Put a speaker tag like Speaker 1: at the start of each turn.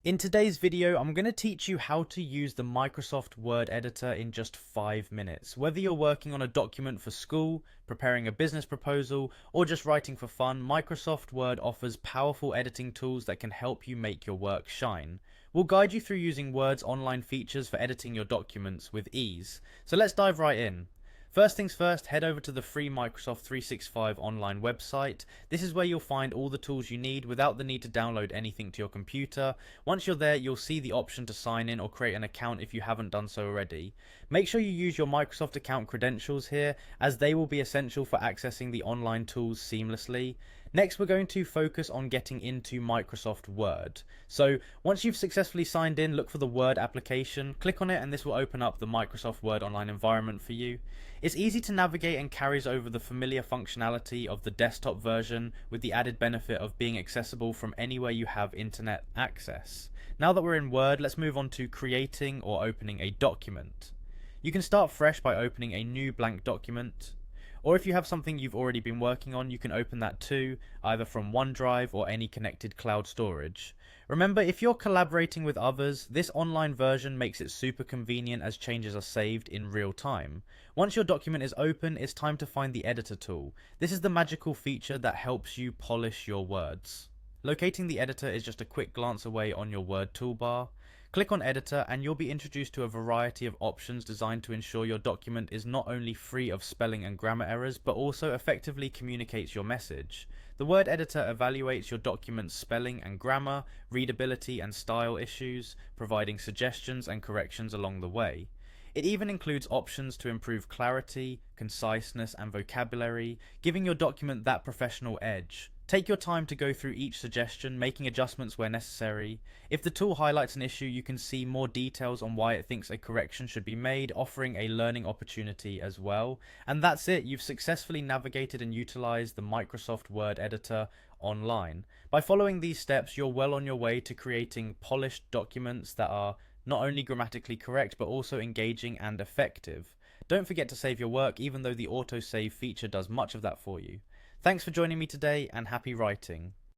Speaker 1: In today's video, I'm going to teach you how to use the Microsoft Word editor in just 5 minutes. Whether you're working on a document for school, preparing a business proposal, or just writing for fun, Microsoft Word offers powerful editing tools that can help you make your work shine. We'll guide you through using Word's online features for editing your documents with ease. So let's dive right in. First things first, head over to the free Microsoft 365 online website. This is where you'll find all the tools you need without the need to download anything to your computer. Once you're there, you'll see the option to sign in or create an account if you haven't done so already. Make sure you use your Microsoft account credentials here, as they will be essential for accessing the online tools seamlessly. Next, we're going to focus on getting into Microsoft Word. So once you've successfully signed in, look for the Word application, click on it, and this will open up the Microsoft Word online environment for you. It's easy to navigate and carries over the familiar functionality of the desktop version with the added benefit of being accessible from anywhere you have internet access. Now that we're in Word, let's move on to creating or opening a document. You can start fresh by opening a new blank document. Or if you have something you've already been working on, you can open that too, either from OneDrive or any connected cloud storage. Remember, if you're collaborating with others, this online version makes it super convenient as changes are saved in real time. Once your document is open, it's time to find the editor tool. This is the magical feature that helps you polish your words. Locating the editor is just a quick glance away on your Word toolbar. Click on Editor and you'll be introduced to a variety of options designed to ensure your document is not only free of spelling and grammar errors, but also effectively communicates your message. The Word editor evaluates your document's spelling and grammar, readability and style issues, providing suggestions and corrections along the way. It even includes options to improve clarity, conciseness and vocabulary, giving your document that professional edge. Take your time to go through each suggestion, making adjustments where necessary. If the tool highlights an issue, you can see more details on why it thinks a correction should be made, offering a learning opportunity as well. And that's it, you've successfully navigated and utilized the Microsoft Word editor online. By following these steps, you're well on your way to creating polished documents that are not only grammatically correct, but also engaging and effective. Don't forget to save your work, even though the autosave feature does much of that for you. Thanks for joining me today and happy writing.